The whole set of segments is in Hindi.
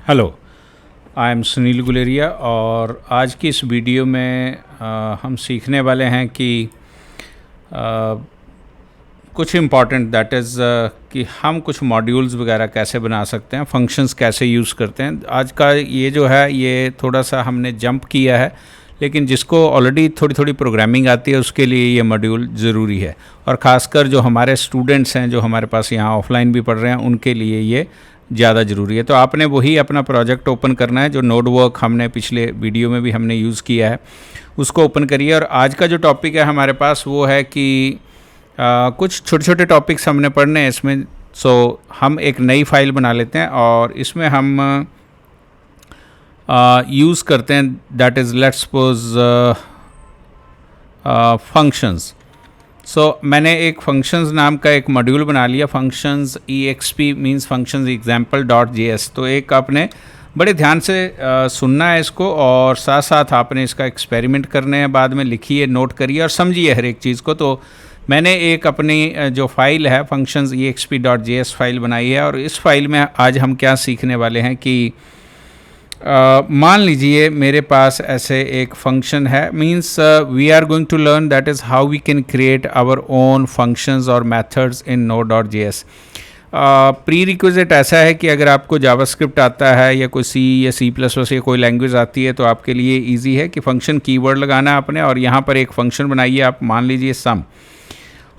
Hello, I am Sunil Guleria और आज की इस वीडियो में हम सीखने वाले हैं कि कुछ इम्पॉर्टेंट दैट इज़ कि हम कुछ मॉड्यूल्स वगैरह कैसे बना सकते हैं, फंक्शंस कैसे यूज़ करते हैं। आज का ये जो है ये थोड़ा सा हमने जंप किया है, लेकिन जिसको ऑलरेडी थोड़ी थोड़ी प्रोग्रामिंग आती है उसके लिए ये मॉड्यूल ज़रूरी है। और ख़ासकर जो हमारे स्टूडेंट्स हैं जो हमारे पास यहाँ ऑफलाइन भी पढ़ रहे हैं उनके लिए ये ज़्यादा ज़रूरी है। तो आपने वही अपना प्रोजेक्ट ओपन करना है जो नोड वर्क हमने पिछले वीडियो में भी हमने यूज़ किया है, उसको ओपन करिए। और आज का जो टॉपिक है हमारे पास वो है कि कुछ छोटे छोटे टॉपिक्स हमने पढ़ने हैं इसमें। सो हम एक नई फाइल बना लेते हैं और इसमें हम यूज़ करते हैं that is let's suppose functions. So मैंने एक फंक्शंस नाम का एक मॉड्यूल बना लिया, functions EXP means functions example .js। तो एक आपने बड़े ध्यान से सुनना है इसको और साथ साथ आपने इसका एक्सपेरिमेंट करने हैं, बाद में लिखिए, नोट करिए और समझिए हर एक चीज़ को। तो मैंने एक अपनी जो फाइल है फंक्शंस EXP.js फाइल बनाई है और इस फाइल में आज हम क्या सीखने वाले हैं कि मान लीजिए मेरे पास ऐसे एक फंक्शन है, means we are going to learn that is how we can create our own functions और methods in node.js। Prerequisite ऐसा है कि अगर आपको जावास्क्रिप्ट आता है या कोई C या C++ या कोई लैंग्वेज आती है तो आपके लिए इजी है कि फंक्शन कीवर्ड लगाना है आपने और यहाँ पर एक फंक्शन बनाइए आप, मान लीजिए सम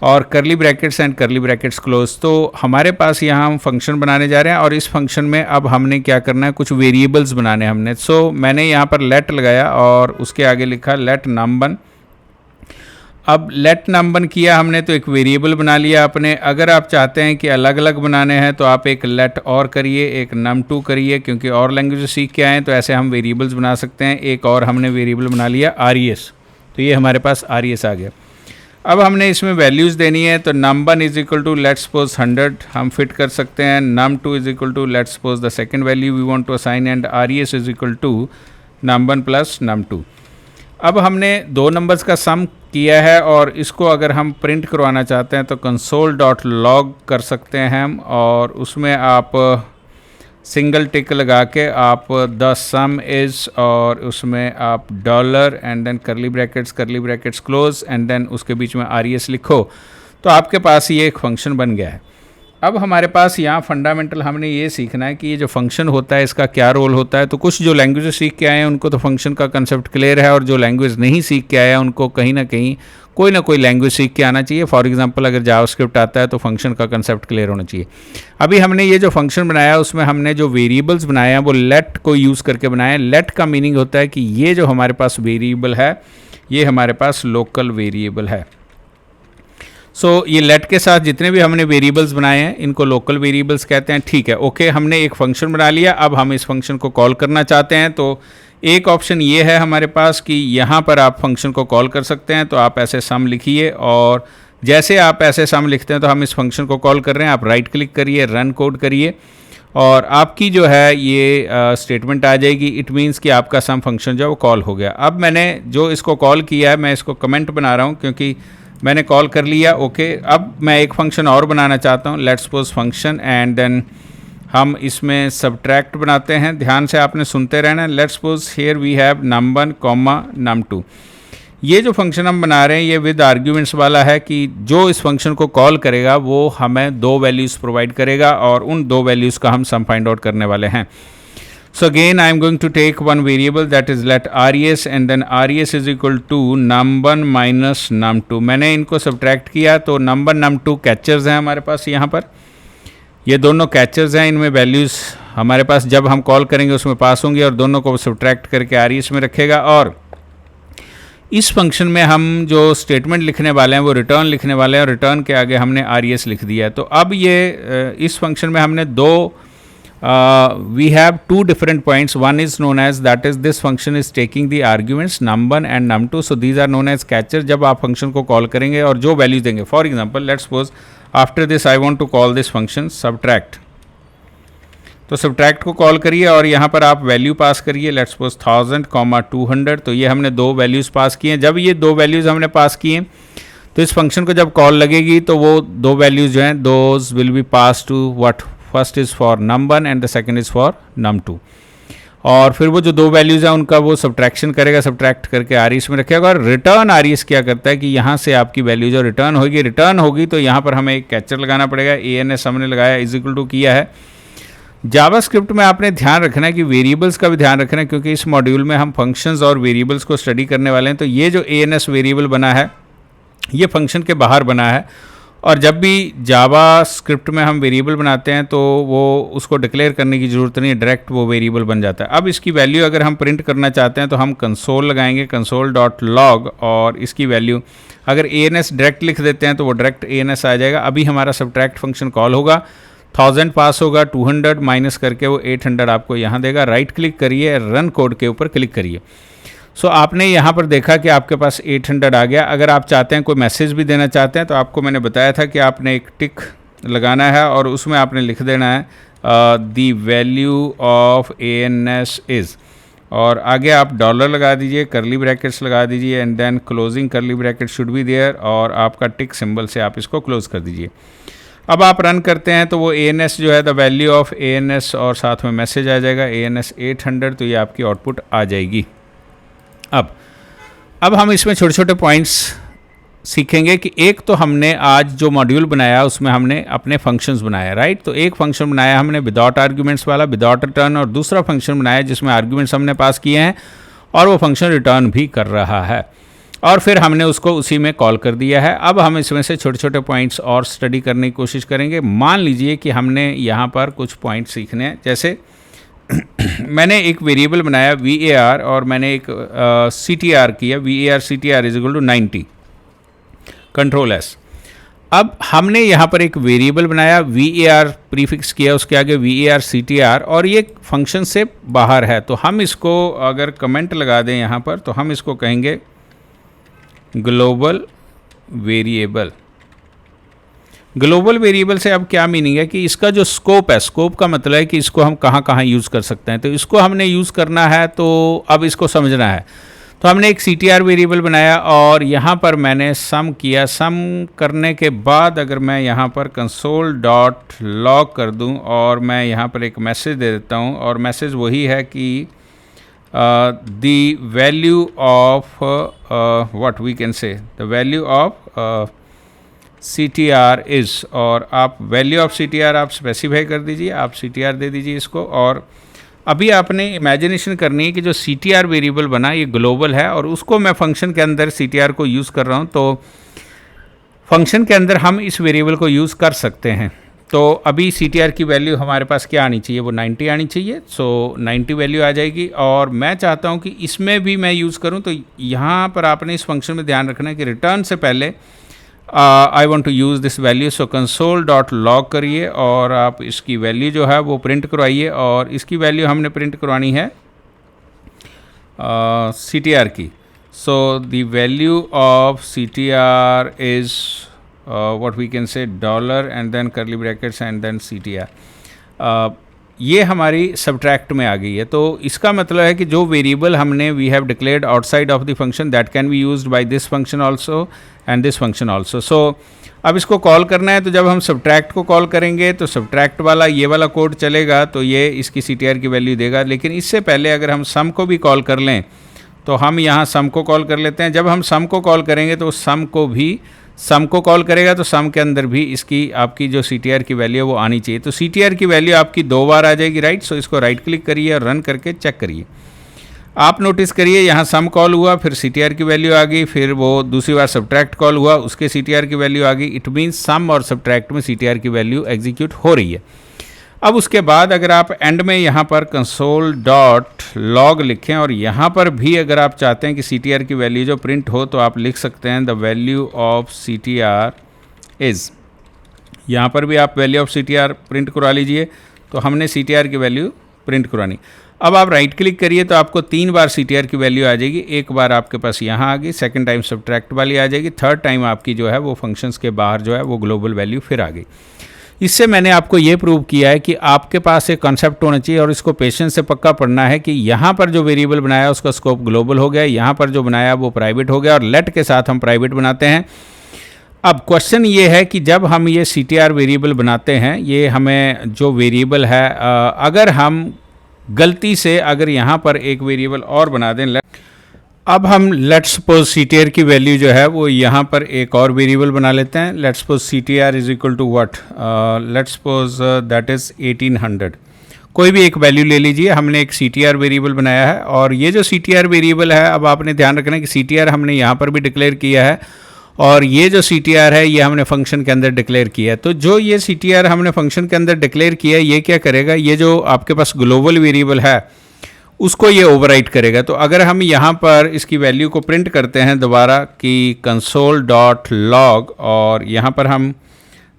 और करली ब्रैकेट्स एंड करली ब्रैकेट्स क्लोज। तो हमारे पास यहाँ हम फंक्शन बनाने जा रहे हैं और इस फंक्शन में अब हमने क्या करना है, कुछ वेरिएबल्स बनाने हमने। सो मैंने यहाँ पर लेट लगाया और उसके आगे लिखा लेट num1। अब लेट num1 किया हमने तो एक वेरिएबल बना लिया आपने। अगर आप चाहते हैं कि अलग अलग बनाने हैं तो आप एक लेट और करिए, एक num2 करिए, क्योंकि और लैंग्वेज सीख के आए तो ऐसे हम वेरिएबल्स बना सकते हैं। एक और हमने वेरिएबल बना लिया res, तो ये हमारे पास res आ गया। अब हमने इसमें वैल्यूज़ देनी है तो num1 is equal to let's suppose 100 हम फिट कर सकते हैं, num2 is equal to let's suppose the second value we want to assign and res is equal to num1 plus num2। अब हमने दो नंबर्स का सम किया है और इसको अगर हम प्रिंट करवाना चाहते हैं तो console.log कर सकते हैं हम और उसमें आप सिंगल टिक लगा के आप द सम इज़ और उसमें आप dollar and then curly brackets close and then उसके बीच में res लिखो तो आपके पास ये एक फंक्शन बन गया है। अब हमारे पास यहाँ फंडामेंटल हमने ये सीखना है कि ये जो फंक्शन होता है इसका क्या रोल होता है। तो कुछ जो लैंग्वेज सीख के आए हैं उनको तो फंक्शन का कंसेप्ट क्लियर है और जो लैंग्वेज नहीं सीख के आया है उनको कहीं ना कहीं कोई ना कोई लैंग्वेज सीख के आना चाहिए। फॉर एग्जांपल अगर जावास्क्रिप्ट आता है तो फंक्शन का कंसेप्ट क्लियर होना चाहिए। अभी हमने ये जो फंक्शन बनाया उसमें हमने जो वेरिएबल्स बनाए हैं वो लेट को यूज़ करके बनाए हैं। लेट का मीनिंग होता है कि ये जो हमारे पास वेरिएबल है ये हमारे पास लोकल वेरिएबल है। सो ये लेट के साथ जितने भी हमने वेरिएबल्स बनाए हैं इनको लोकल वेरिएबल्स कहते हैं। ठीक है, ओके, हमने एक फंक्शन बना लिया। अब हम इस फंक्शन को कॉल करना चाहते हैं तो एक ऑप्शन ये है हमारे पास कि यहाँ पर आप फंक्शन को कॉल कर सकते हैं। तो आप ऐसे सम लिखिए और जैसे आप ऐसे सम लिखते हैं तो हम इस फंक्शन को कॉल कर रहे हैं। आप राइट क्लिक करिए, रन कोड करिए और आपकी जो है ये स्टेटमेंट आ जाएगी। इट मीन्स कि आपका सम फंक्शन जो है वो कॉल हो गया। अब मैंने जो इसको कॉल किया है मैं इसको कमेंट बना रहा हूँ क्योंकि मैंने कॉल कर लिया। ओके, अब मैं एक फंक्शन और बनाना चाहता हूँ, let's suppose function and then हम इसमें सब्ट्रैक्ट बनाते हैं। ध्यान से आपने सुनते रहना। Let's suppose here we have num1 num2। ये जो फंक्शन हम बना रहे हैं ये विद आर्ग्यूमेंट्स वाला है कि जो इस फंक्शन को कॉल करेगा वो हमें दो वैल्यूज़ प्रोवाइड करेगा और उन दो वैल्यूज़ का हम सम फाइंड आउट करने वाले हैं। So again I am going to take one variable that is let res and then res is equal to num1 minus num2। मैंने इनको सब्ट्रैक्ट किया तो num1 num2 कैचर्स हैं हमारे पास। यहाँ पर ये दोनों कैचर्स हैं, इनमें वैल्यूज़ हमारे पास जब हम कॉल करेंगे उसमें पास होंगी और दोनों को सब्ट्रैक्ट करके res में रखेगा। और इस फंक्शन में हम जो स्टेटमेंट लिखने वाले हैं वो रिटर्न लिखने वाले हैं और रिटर्न के आगे हमने res लिख दिया है। तो अब ये इस फंक्शन में हमने दो we have two different points. One is known as that is this function is taking the arguments num1 and num2, so these are known as catcher। जब आप फंक्शन को कॉल करेंगे और जो वैल्यूज देंगे, for example let's suppose after this I want to call this function subtract. तो सब्ट्रैक्ट को कॉल करिए और यहाँ पर आप वैल्यू पास करिए, लेट्स सपोज 1000, 200। तो ये हमने दो वैल्यूज़ पास किए हैं। जब ये दो वैल्यूज़ हमने पास किए तो इस फंक्शन को जब कॉल लगेगी तो वो दो वैल्यूज़ जो हैं those will be pass to what first is for num1 and the second is for num2। और फिर वो जो दो वैल्यूज़ हैं उनका वो सब्ट्रैक्शन करेगा, सब्ट्रैक्ट करके आरईएस में रखेगा। और रिटर्न आरईएस क्या करता है कि यहाँ से आपकी वैल्यू जो रिटर्न होगी तो यहाँ पर हमें एक कैचर लगाना पड़ेगा। ans हमने लगाया इज इक्वल टू किया है। जावास्क्रिप्ट में आपने ध्यान रखना है कि वेरिएबल्स का भी ध्यान रखना है, क्योंकि इस मॉड्यूल में हम फंक्शंस और वेरिएबल्स को स्टडी करने वाले हैं। तो ये जो ans वेरिएबल बना है ये फंक्शन के बाहर बना है, और जब भी जावास्क्रिप्ट में हम वेरिएबल बनाते हैं तो वो उसको डिक्लेयर करने की ज़रूरत नहीं है, डायरेक्ट वो वेरिएबल बन जाता है। अब इसकी वैल्यू अगर हम प्रिंट करना चाहते हैं तो हम कंसोल लगाएंगे, console.log, और इसकी वैल्यू अगर ans डायरेक्ट लिख देते हैं तो वो डायरेक्ट ans आ जाएगा। अभी हमारा सब्ट्रैक्ट फंक्शन कॉल होगा, 1000 पास होगा, 200 माइनस करके वो 800 आपको यहाँ देगा। राइट क्लिक करिए, रन कोड के ऊपर क्लिक करिए। सो आपने यहाँ पर देखा कि आपके पास 800 आ गया। अगर आप चाहते हैं कोई मैसेज भी देना चाहते हैं तो आपको मैंने बताया था कि आपने एक टिक लगाना है और उसमें आपने लिख देना है the value of ans is, और आगे आप डॉलर लगा दीजिए, करली ब्रैकेट्स लगा दीजिए, and then closing curly bracket should be there, और आपका टिक सिंबल से आप इसको क्लोज कर दीजिए। अब आप रन करते हैं तो वो ans जो है द वैल्यू ऑफ ans और साथ में मैसेज आ जाएगा ans 800, तो ये आपकी आउटपुट आ जाएगी। अब हम इसमें छोटे छोटे पॉइंट्स सीखेंगे कि एक तो हमने आज जो मॉड्यूल बनाया उसमें हमने अपने फंक्शंस बनाया, राइट। तो एक फंक्शन बनाया हमने विदाउट आर्ग्यूमेंट्स वाला, विदाउट रिटर्न, और दूसरा फंक्शन बनाया जिसमें आर्ग्यूमेंट्स हमने पास किए हैं और वो फंक्शन रिटर्न भी कर रहा है, और फिर हमने उसको उसी में कॉल कर दिया है। अब हम इसमें से छोटे छोटे पॉइंट्स और स्टडी करने की कोशिश करेंगे। मान लीजिए कि हमने यहाँ पर कुछ पॉइंट सीखने हैं, जैसे मैंने एक वेरिएबल बनाया var और मैंने एक ctr किया, var ctr is equal to 90, control s। अब हमने यहाँ पर एक वेरिएबल बनाया, var प्रीफिक्स किया, उसके आगे var ctr, और ये फंक्शन से बाहर है। तो हम इसको अगर कमेंट लगा दें यहाँ पर तो हम इसको कहेंगे ग्लोबल वेरिएबल। ग्लोबल वेरिएबल से अब क्या मीनिंग है कि इसका जो स्कोप है, स्कोप का मतलब है कि इसको हम कहाँ कहाँ यूज़ कर सकते हैं। तो इसको हमने यूज़ करना है, तो अब इसको समझना है। तो हमने एक ctr वेरिएबल बनाया और यहाँ पर मैंने सम किया। सम करने के बाद अगर मैं यहाँ पर console.log कर दूँ और मैं यहाँ पर एक मैसेज दे देता हूँ, और मैसेज वही है कि the value of what we can say the value of ctr is, और आप वैल्यू ऑफ ctr आप स्पेसिफाई कर दीजिए, आप ctr दे दीजिए इसको। और अभी आपने इमेजिनेशन करनी है कि जो ctr वेरिएबल बना ये ग्लोबल है और उसको मैं फंक्शन के अंदर ctr को यूज़ कर रहा हूँ, तो फंक्शन के अंदर हम इस वेरिएबल को यूज़ कर सकते हैं। तो अभी ctr की वैल्यू हमारे पास क्या आनी चाहिए, वो 90 आनी चाहिए। सो 90 वैल्यू आ जाएगी, और मैं चाहता हूँ कि इसमें भी मैं यूज़ करूँ। तो यहाँ पर आपने इस फंक्शन में ध्यान रखना है कि रिटर्न से पहले I want to use this value. So console.log करिए और आप इसकी वैल्यू जो है वो प्रिंट करवाइए, और इसकी वैल्यू हमने प्रिंट करवानी है ctr की। So the value of ctr is what we can say dollar and then curly brackets and then ctr। ये हमारी सब्ट्रैक्ट में आ गई है। तो इसका मतलब है कि जो वेरिएबल हमने we have declared outside of the function that can be used by this function also and this function also. So अब इसको कॉल करना है, तो जब हम सब्ट्रैक्ट को कॉल करेंगे तो सब्ट्रैक्ट वाला ये वाला कोड चलेगा, तो ये इसकी ctr की वैल्यू देगा। लेकिन इससे पहले अगर हम सम को भी कॉल कर लें तो हम यहाँ सम को कॉल कर लेते हैं। जब हम सम को कॉल करेंगे तो सम को कॉल करेगा, तो सम के अंदर भी इसकी आपकी जो ctr की वैल्यू है वो आनी चाहिए। तो ctr की वैल्यू आपकी 2 बार आ जाएगी, राइट। सो इसको राइट क्लिक करिए और रन करके चेक करिए। आप नोटिस करिए यहाँ सम कॉल हुआ, फिर ctr की वैल्यू आ गई, फिर वो दूसरी बार सब्ट्रैक्ट कॉल हुआ, उसके ctr की वैल्यू आ गई। इट मीन्स सम और सब्ट्रैक्ट में ctr की वैल्यू एग्जीक्यूट हो रही है। अब उसके बाद अगर आप एंड में यहाँ पर console.log लिखें, और यहाँ पर भी अगर आप चाहते हैं कि ctr की वैल्यू जो प्रिंट हो, तो आप लिख सकते हैं the value of ctr is. यहाँ पर भी आप वैल्यू ऑफ ctr प्रिंट करवा लीजिए। तो हमने ctr की वैल्यू प्रिंट करवानी। अब आप राइट क्लिक करिए तो आपको 3 बार ctr की वैल्यू आ जाएगी। एक बार आपके पास यहाँ आ गई, सेकंड टाइम सब्ट्रैक्ट वाली आ जाएगी, थर्ड टाइम आपकी जो है वो फंक्शंस के बाहर जो है वो ग्लोबल वैल्यू फिर आ गई। इससे मैंने आपको ये प्रूव किया है कि आपके पास एक कॉन्सेप्ट होना चाहिए, और इसको पेशेंस से पक्का पढ़ना है कि यहाँ पर जो वेरिएबल बनाया उसका स्कोप ग्लोबल हो गया, यहाँ पर जो बनाया वो प्राइवेट हो गया, और लेट के साथ हम प्राइवेट बनाते हैं। अब क्वेश्चन ये है कि जब हम ये CTR वेरिएबल बनाते हैं, ये हमें जो वेरिएबल है, अगर हम गलती से अगर यहाँ पर एक वेरिएबल और बना दें, अब हम लेट्स सपोज CTR की वैल्यू जो है वो यहाँ पर एक और वेरिएबल बना लेते हैं। Let's suppose CTR is equal to what, let's suppose that is 1800। कोई भी एक वैल्यू ले लीजिए, हमने एक CTR वेरिएबल बनाया है, और ये जो CTR वेरिएबल है, अब आपने ध्यान रखना है कि CTR हमने यहाँ पर भी डिक्लेयर किया है, और ये जो CTR है ये हमने फंक्शन के अंदर डिक्लेयर किया है। तो जो ये CTR हमने फंक्शन के अंदर डिक्लेयर किया है, ये क्या करेगा, ये जो आपके पास ग्लोबल वेरिएबल है उसको ये ओवरराइट करेगा। तो अगर हम यहाँ पर इसकी वैल्यू को प्रिंट करते हैं दोबारा कि console.log, और यहाँ पर हम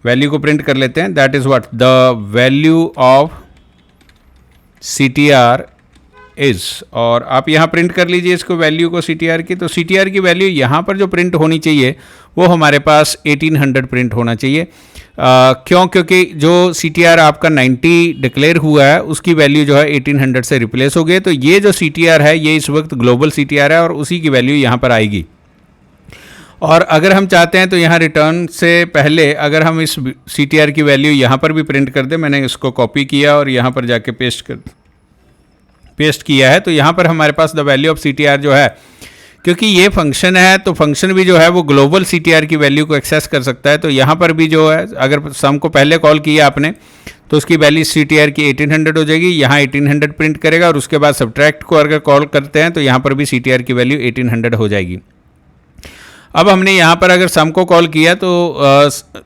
वैल्यू को प्रिंट कर लेते हैं, that is what the value of CTR is, और आप यहाँ प्रिंट कर लीजिए इसको वैल्यू को CTR की। तो CTR की वैल्यू यहाँ पर जो प्रिंट होनी चाहिए वो हमारे पास 1800 प्रिंट होना चाहिए। क्यों? क्योंकि जो CTR आपका 90 डिक्लेयर हुआ है उसकी वैल्यू जो है 1800 से रिप्लेस हो गई। तो ये जो CTR है ये इस वक्त ग्लोबल CTR है और उसी की वैल्यू यहाँ पर आएगी। और अगर हम चाहते हैं तो यहाँ रिटर्न से पहले अगर हम इस CTR की वैल्यू यहाँ पर भी प्रिंट कर दें, मैंने इसको कॉपी किया और यहाँ पर जाके पेस्ट किया है, तो यहाँ पर हमारे पास द वैल्यू ऑफ CTR जो है, क्योंकि ये फंक्शन है तो फंक्शन भी जो है वो ग्लोबल CTR की वैल्यू को एक्सेस कर सकता है। तो यहाँ पर भी जो है अगर सम को पहले कॉल किया आपने तो उसकी वैल्यू CTR की 1800 हो जाएगी, यहाँ 1800 प्रिंट करेगा, और उसके बाद सब्ट्रैक्ट को अगर कॉल करते हैं तो यहाँ पर भी CTR की वैल्यू 1800 हो जाएगी। अब हमने यहाँ पर अगर सम को कॉल किया तो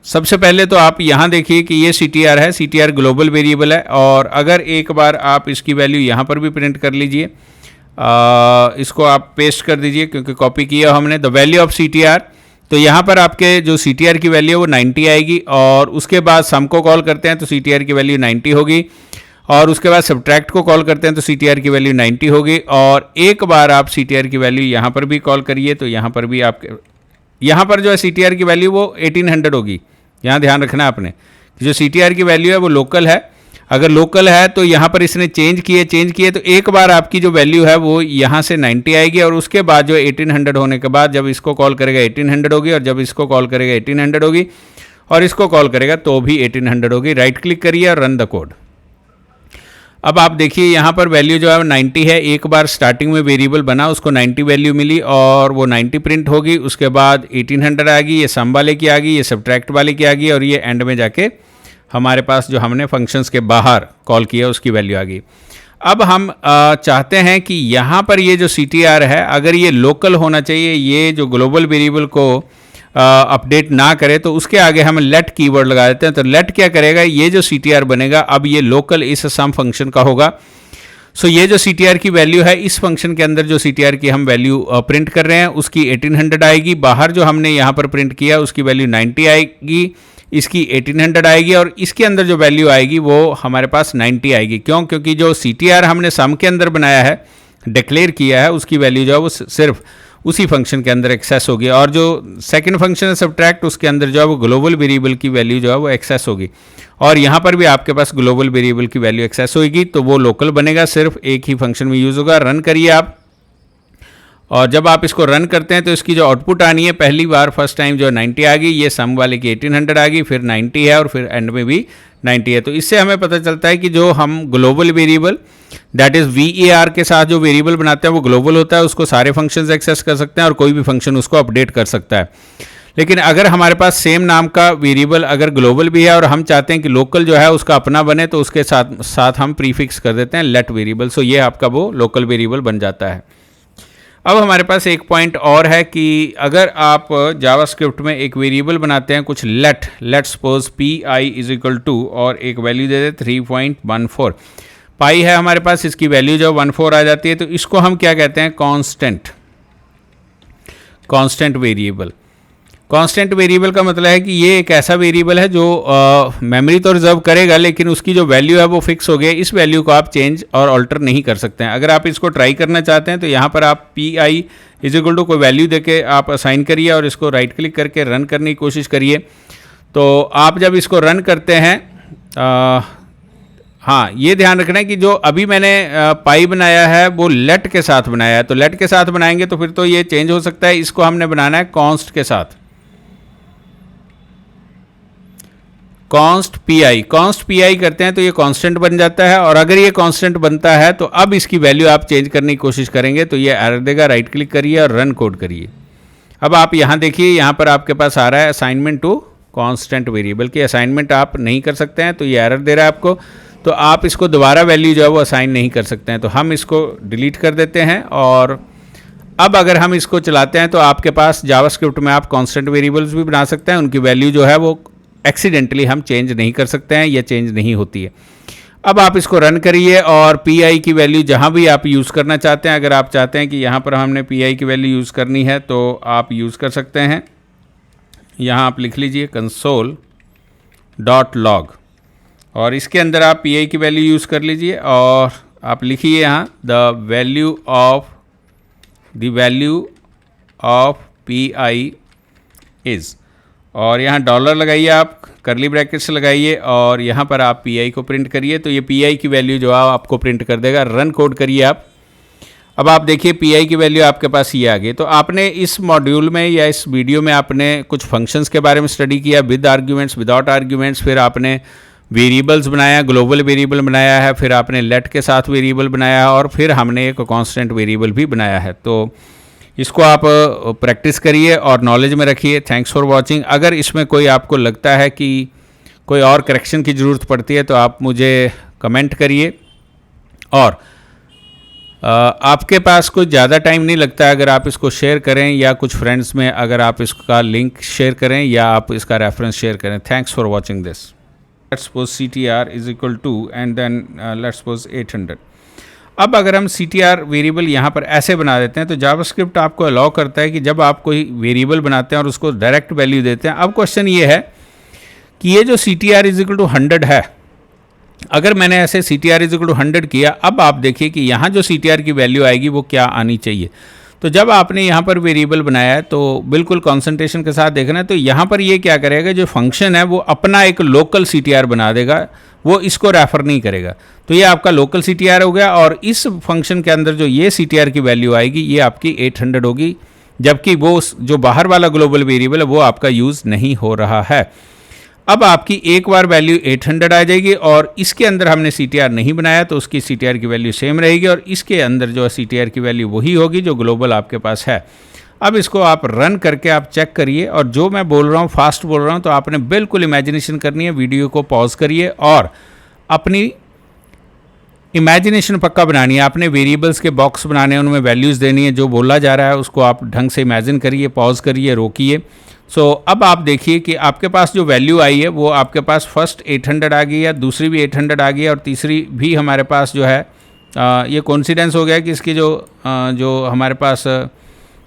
सबसे पहले तो आप यहाँ देखिए कि ये CTR है, CTR ग्लोबल वेरिएबल है, और अगर एक बार आप इसकी वैल्यू यहाँ पर भी प्रिंट कर लीजिए, इसको आप पेस्ट कर दीजिए क्योंकि कॉपी किया हमने द वैल्यू ऑफ CTR, तो यहाँ पर आपके जो CTR की वैल्यू है वो 90 आएगी, और उसके बाद सम को कॉल करते हैं तो CTR की वैल्यू 90 होगी, और उसके बाद सब्ट्रैक्ट को कॉल करते हैं तो CTR की वैल्यू 90 होगी, और एक बार आप CTR की वैल्यू यहाँ पर भी कॉल करिए तो यहाँ पर भी आपके यहाँ पर जो है CTR की वैल्यू वो 1800 होगी। यहाँ ध्यान रखना आपने जो CTR की वैल्यू है वो लोकल है, अगर लोकल है तो यहाँ पर इसने चेंज किए तो एक बार आपकी जो वैल्यू है वो यहाँ से 90 आएगी, और उसके बाद जो 1800 होने के बाद जब इसको कॉल करेगा 1800 होगी, और जब इसको कॉल करेगा 1800 होगी, और इसको कॉल करेगा तो भी 1800 होगी। राइट क्लिक करिए और रन द कोड। अब आप देखिए यहाँ पर वैल्यू जो है 90 है, एक बार स्टार्टिंग में वेरिएबल बना उसको 90 वैल्यू मिली और वो 90 प्रिंट होगी, उसके बाद 1800 आ गई, ये सम वाले की आ गई, ये सब्ट्रैक्ट वाले की आ गई, और ये एंड में जाके हमारे पास जो हमने फंक्शंस के बाहर कॉल किया उसकी वैल्यू आ गई। अब हम चाहते हैं कि यहाँ पर ये जो CTR है अगर ये लोकल होना चाहिए, ये जो ग्लोबल वेरिएबल को अपडेट ना करे, तो उसके आगे हम लेट कीवर्ड लगा देते हैं। तो लेट क्या करेगा, ये जो CTR बनेगा अब ये लोकल इस सम फंक्शन का होगा। सो ये जो CTR की वैल्यू है इस फंक्शन के अंदर जो CTR की हम वैल्यू प्रिंट कर रहे हैं उसकी 1800 आएगी, बाहर जो हमने यहाँ पर प्रिंट किया उसकी वैल्यू 90 आएगी, इसकी 1800 आएगी, और इसके अंदर जो वैल्यू आएगी वो हमारे पास 90 आएगी। क्यों? क्योंकि जो CTR हमने सम के अंदर बनाया है, डिक्लेयर किया है, उसकी वैल्यू जो है वो सिर्फ उसी फंक्शन के अंदर एक्सेस होगी, और जो सेकंड फंक्शन है सब्ट्रैक्ट उसके अंदर जो है वो ग्लोबल वेरिएबल की वैल्यू जो है वो एक्सेस होगी, और यहाँ पर भी आपके पास ग्लोबल वेरिएबल की वैल्यू एक्सेस होगी, तो वो लोकल बनेगा, सिर्फ एक ही फंक्शन में यूज़ होगा। रन करिए आप, और जब आप इसको रन करते हैं तो इसकी जो आउटपुट आनी है पहली बार फर्स्ट टाइम जो 90 आ गई, ये सम वाले की 1800 आ गई, फिर 90 है और फिर एंड में भी 90 है। तो इससे हमें पता चलता है कि जो हम global variable that is VAR के साथ जो वेरिएबल बनाते हैं वो ग्लोबल होता है, उसको सारे फंक्शंस एक्सेस कर सकते हैं और कोई भी फंक्शन उसको अपडेट कर सकता है। लेकिन अगर हमारे पास सेम नाम का वेरिएबल अगर ग्लोबल भी है और हम चाहते हैं कि लोकल जो है उसका अपना बने, तो उसके साथ हम प्रीफिक्स कर देते हैं लेट वेरिएबल। सो ये आपका वो लोकल वेरिएबल बन जाता है। अब हमारे पास एक पॉइंट और है कि अगर आप जावास्क्रिप्ट में एक वेरिएबल बनाते हैं कुछ let suppose PI is equal to और एक वैल्यू दे दे 3.14 पाई है हमारे पास, इसकी वैल्यू जो 14 आ जाती है, तो इसको हम क्या कहते हैं, कांस्टेंट वेरिएबल। कांस्टेंट वेरिएबल का मतलब है कि ये एक ऐसा वेरिएबल है जो मेमोरी तो रिजर्व करेगा लेकिन उसकी जो वैल्यू है वो फिक्स हो गई, इस वैल्यू को आप चेंज और अल्टर नहीं कर सकते हैं। अगर आप इसको ट्राई करना चाहते हैं तो यहाँ पर आप PI इज इक्वल टू कोई वैल्यू देके आप असाइन करिए और इसको राइट क्लिक करके रन करने की कोशिश करिए। तो आप जब इसको रन करते हैं, हाँ ये ध्यान रखना है कि जो अभी मैंने पाई बनाया है वो लेट के साथ बनाया है, तो लेट के साथ बनाएंगे तो फिर तो ये चेंज हो सकता है, इसको हमने बनाना है कॉन्स्ट के साथ। कॉन्स्ट पी आई करते हैं तो ये कांस्टेंट बन जाता है, और अगर ये कांस्टेंट बनता है तो अब इसकी वैल्यू आप चेंज करने की कोशिश करेंगे तो ये एरर देगा। राइट क्लिक करिए और रन कोड करिए। अब आप यहाँ देखिए, यहाँ पर आपके पास आ रहा है असाइनमेंट टू कांस्टेंट वेरिएबल की असाइनमेंट आप नहीं कर सकते हैं, तो ये एरर दे रहा है आपको। तो आप इसको दोबारा वैल्यू जो है वो असाइन नहीं कर सकते हैं, तो हम इसको डिलीट कर देते हैं। और अब अगर हम इसको चलाते हैं तो आपके पास जावास्क्रिप्ट में आप कांस्टेंट वेरिएबल्स भी बना सकते हैं, उनकी वैल्यू जो है वो एक्सीडेंटली हम चेंज नहीं कर सकते हैं या चेंज नहीं होती है। अब आप इसको रन करिए और पी आई की वैल्यू जहाँ भी आप यूज़ करना चाहते हैं, अगर आप चाहते हैं कि यहाँ पर हमने पी आई की वैल्यू यूज़ करनी है तो आप यूज़ कर सकते हैं। यहाँ आप लिख लीजिए console.log और इसके अंदर आप पी आई की वैल्यू यूज़ कर लीजिए और आप लिखिए यहाँ the value of P I is, और यहाँ डॉलर लगाइए, आप करली ब्रैकेट्स लगाइए और यहाँ पर आप पी आई को प्रिंट करिए, तो ये पी आई की वैल्यू जो है आपको प्रिंट कर देगा। रन कोड करिए आप। अब आप देखिए पी आई की वैल्यू आपके पास ये आ गई। तो आपने इस मॉड्यूल में या इस वीडियो में आपने कुछ फंक्शंस के बारे में स्टडी किया, विद आर्ग्यूमेंट्स, विदाउट आर्ग्यूमेंट्स, फिर आपने वेरिएबल्स बनाया, ग्लोबल वेरिएबल बनाया है, फिर आपने लेट के साथ वेरिएबल बनाया है, और फिर हमने एक कांस्टेंट वेरिएबल भी बनाया है। तो इसको आप प्रैक्टिस करिए और नॉलेज में रखिए। Thanks for watching. अगर इसमें कोई आपको लगता है कि कोई और करेक्शन की ज़रूरत पड़ती है तो आप मुझे कमेंट करिए, और आपके पास कोई ज़्यादा टाइम नहीं लगता है अगर आप इसको शेयर करें या कुछ फ्रेंड्स में अगर आप इसका लिंक शेयर करें या आप इसका रेफरेंस शेयर करें। Thanks for watching this. Let's suppose CTR is equal to and then let's suppose 800। अब अगर हम CTR वेरिएबल यहाँ पर ऐसे बना देते हैं तो जावास्क्रिप्ट आपको अलाउ करता है कि जब आप कोई वेरिएबल बनाते हैं और उसको डायरेक्ट वैल्यू देते हैं। अब क्वेश्चन ये है कि ये जो CTR इज इक्वल टू 100 है, अगर मैंने ऐसे CTR इज इक्वल टू 100 किया, अब आप देखिए कि यहाँ जो CTR की वैल्यू आएगी वो क्या आनी चाहिए। तो जब आपने यहाँ पर वेरिएबल बनाया है तो बिल्कुल कॉन्सेंट्रेशन के साथ देखना है। तो यहाँ पर ये क्या करेगा, जो फंक्शन है वो अपना एक लोकल CTR बना देगा, वो इसको रेफर नहीं करेगा। तो ये आपका लोकल CTR हो गया, और इस फंक्शन के अंदर जो ये CTR की वैल्यू आएगी ये आपकी 800 होगी, जबकि वो जो बाहर वाला ग्लोबल वेरिएबल है वो आपका यूज़ नहीं हो रहा है। अब आपकी एक बार वैल्यू 800 आ जाएगी, और इसके अंदर हमने CTR नहीं बनाया तो उसकी CTR की वैल्यू सेम रहेगी, और इसके अंदर जो CTR की वैल्यू वही होगी जो ग्लोबल आपके पास है। अब इसको आप रन करके आप चेक करिए, और जो मैं बोल रहा हूँ फास्ट बोल रहा हूँ तो आपने बिल्कुल इमेजिनेशन करनी है। वीडियो को पॉज करिए और अपनी इमेजिनेशन पक्का बनानी है। आपने वेरिएबल्स के बॉक्स बनाने हैं, उनमें वैल्यूज़ देनी है, जो बोला जा रहा है उसको आप ढंग से इमेजिन करिए, पॉज करिए, रोकिए। सो अब आप देखिए कि आपके पास जो वैल्यू आई है वो आपके पास फर्स्ट 800 आ गई है, दूसरी भी 800 आ गई है, और तीसरी भी हमारे पास जो है ये कोइंसिडेंस हो गया कि इसकी जो हमारे पास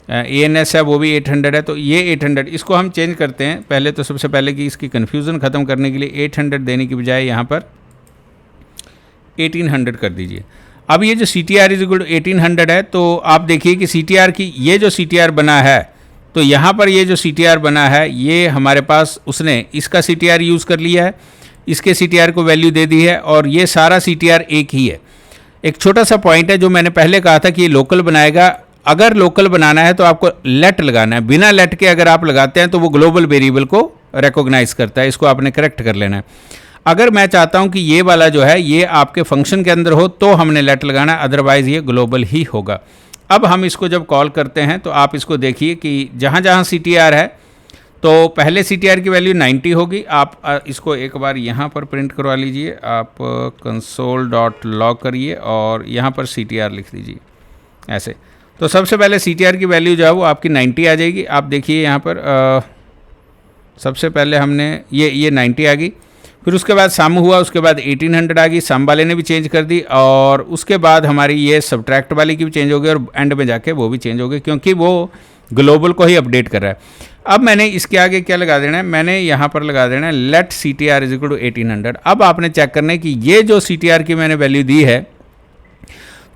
ANS है वो भी 800 है। तो ये 800 इसको हम चेंज करते हैं। पहले तो सबसे पहले कि इसकी कन्फ्यूज़न ख़त्म करने के लिए 800 देने की बजाय यहाँ पर 1800 कर दीजिए। अब ये जो CTR इज इक्वल टू 1800 है, तो आप देखिए कि CTR की ये जो CTR बना है, तो यहाँ पर ये जो CTR बना है ये हमारे पास उसने इसका CTR यूज़ कर लिया है, इसके CTR को वैल्यू दे दी है, और ये सारा CTR एक ही है। एक छोटा सा पॉइंट है जो मैंने पहले कहा था कि ये लोकल बनाएगा। अगर लोकल बनाना है तो आपको लेट लगाना है, बिना लेट के अगर आप लगाते हैं तो वो ग्लोबल वेरिएबल को रिकॉग्नाइज करता है। इसको आपने करेक्ट कर लेना है। अगर मैं चाहता हूं कि ये वाला जो है ये आपके फंक्शन के अंदर हो तो हमने लेट लगाना है, अदरवाइज़ ये ग्लोबल ही होगा। अब हम इसको जब कॉल करते हैं तो आप इसको देखिए कि जहाँ जहाँ CTR है तो पहले CTR की वैल्यू 90 होगी। आप इसको एक बार यहाँ पर प्रिंट करवा लीजिए। आप console.log करिए और यहाँ पर CTR लिख दीजिए ऐसे। तो सबसे पहले CTR की वैल्यू जो है वो आपकी 90 आ जाएगी। आप देखिए यहाँ पर सबसे पहले हमने ये 90 आ गई, फिर उसके बाद सम हुआ, उसके बाद 1800 आ गई, सम वाले ने भी चेंज कर दी, और उसके बाद हमारी ये सब्ट्रैक्ट वाली की भी चेंज हो गई, और एंड में जाके वो भी चेंज हो गई क्योंकि वो ग्लोबल को ही अपडेट कर रहा है। अब मैंने इसके आगे क्या लगा देना है, मैंने यहाँ पर लगा देना है let CTR is equal to 1800। अब आपने चेक करना है कि ये जो CTR की मैंने वैल्यू दी है,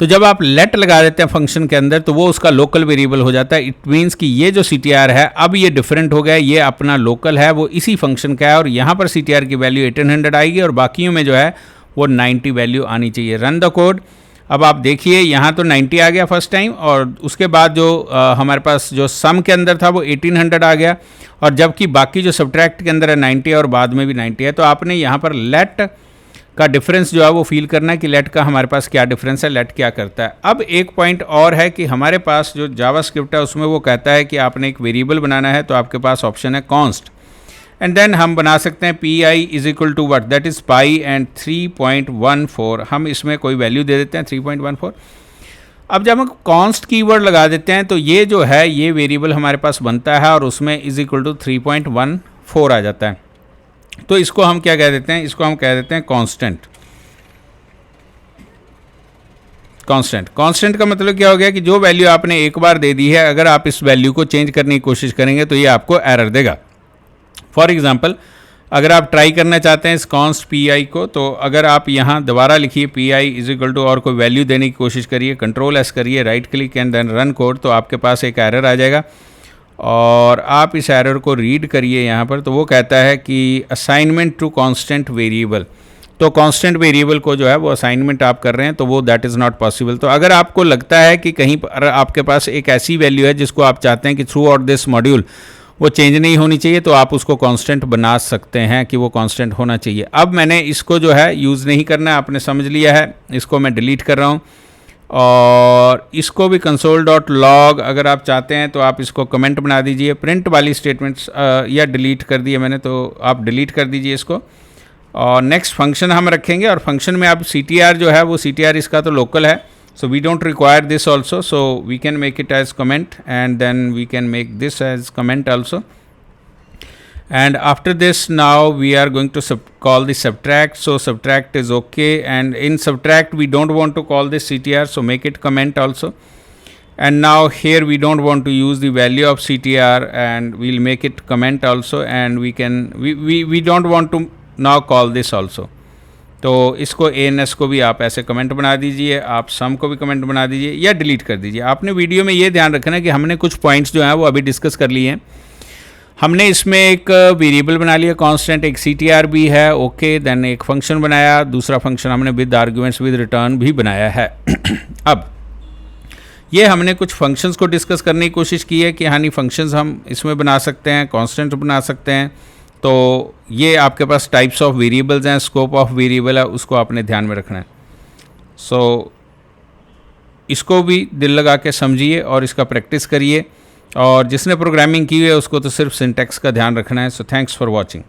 तो जब आप लेट लगा देते हैं फंक्शन के अंदर तो वो उसका लोकल वेरिएबल हो जाता है। इट मीन्स कि ये जो CTR है अब ये डिफरेंट हो गया, ये अपना लोकल है, वो इसी फंक्शन का है, और यहाँ पर CTR की वैल्यू 1800 आएगी और बाकियों में जो है वो 90 वैल्यू आनी चाहिए। Run the code. अब आप देखिए यहाँ तो 90 आ गया फर्स्ट टाइम, और उसके बाद जो हमारे पास जो सम के अंदर था वो 1800 आ गया, और जबकि बाकी जो सब्ट्रैक्ट के अंदर है 90 और बाद में भी 90 है। तो आपने यहाँ पर लेट का डिफरेंस जो है वो फील करना है कि लेट का हमारे पास क्या डिफरेंस है, लेट क्या करता है। अब एक पॉइंट और है कि हमारे पास जो जावास्क्रिप्ट है उसमें वो कहता है कि आपने एक वेरिएबल बनाना है, तो आपके पास ऑप्शन है कॉन्स्ट, एंड देन हम बना सकते हैं P I is equal to what, that is pi and 3.14। हम इसमें कोई वैल्यू दे देते हैं 3.14। अब जब हम कॉन्स्ट कीवर्ड लगा देते हैं तो ये जो है ये वेरिएबल हमारे पास बनता है और उसमें इज इक्वल टू 3.14 आ जाता है। तो इसको हम क्या कह देते हैं, इसको हम कह देते हैं कांस्टेंट। कांस्टेंट का मतलब क्या हो गया कि जो वैल्यू आपने एक बार दे दी है, अगर आप इस वैल्यू को चेंज करने की कोशिश करेंगे तो ये आपको एरर देगा। फॉर एग्जांपल, अगर आप ट्राई करना चाहते हैं इस कॉन्स्ट पी आई को, तो अगर आप यहाँ दोबारा लिखिए P I is equal to और कोई वैल्यू देने की कोशिश करिए, कंट्रोल एस करिए, right click and then run code, तो आपके पास एक एरर आ जाएगा। और आप इस एरर को रीड करिए यहाँ पर, तो वो कहता है कि असाइनमेंट टू कांस्टेंट वेरिएबल। तो कांस्टेंट वेरिएबल को जो है वो असाइनमेंट आप कर रहे हैं, तो वो दैट इज़ नॉट पॉसिबल। तो अगर आपको लगता है कि कहीं पर आपके पास एक ऐसी वैल्यू है जिसको आप चाहते हैं कि थ्रू आउट दिस मॉड्यूल वो चेंज नहीं होनी चाहिए, तो आप उसको कांस्टेंट बना सकते हैं कि वो कांस्टेंट होना चाहिए। अब मैंने इसको जो है यूज़ नहीं करना है, आपने समझ लिया है, इसको मैं डिलीट कर रहा हूँ। और इसको भी console.log अगर आप चाहते हैं तो आप इसको कमेंट बना दीजिए। प्रिंट वाली स्टेटमेंट्स या डिलीट कर दिए मैंने, तो आप डिलीट कर दीजिए इसको। और नेक्स्ट फंक्शन हम रखेंगे, और फंक्शन में आप CTR जो है वो CTR इसका तो लोकल है, so we don't require this also, so we can make it as comment and then we can make this as comment also. And after this now we are going to call the subtract, so subtract is okay, and in subtract we don't want to call this CTR, so make it comment also. And now here we don't want to use the value of CTR and we'll make it comment also, and we don't want to now call this also. तो इसको ANS को भी आप ऐसे कमेंट बना दीजिए, आप सम को भी कमेंट बना दीजिए या डिलीट कर दीजिए। आपने वीडियो में ये ध्यान रखना है कि हमने कुछ पॉइंट्स जो हैं वो अभी डिस्कस कर लिए हैं। हमने इसमें एक वेरिएबल बना लिया कांस्टेंट, एक CTR भी है, ओके, देन एक फंक्शन बनाया, दूसरा फंक्शन हमने विद आर्ग्यूमेंट्स विद रिटर्न भी बनाया है। अब ये हमने कुछ फंक्शंस को डिस्कस करने की कोशिश की है कि हाँ फंक्शंस हम इसमें बना सकते हैं, कांस्टेंट बना सकते हैं। तो ये आपके पास टाइप्स ऑफ वेरिएबल्स हैं, स्कोप ऑफ वेरिएबल है, उसको आपने ध्यान में रखना है। सो इसको भी दिल लगा के समझिए और इसका प्रैक्टिस करिए, और जिसने प्रोग्रामिंग की है उसको तो सिर्फ सिंटैक्स का ध्यान रखना है। So thanks for watching.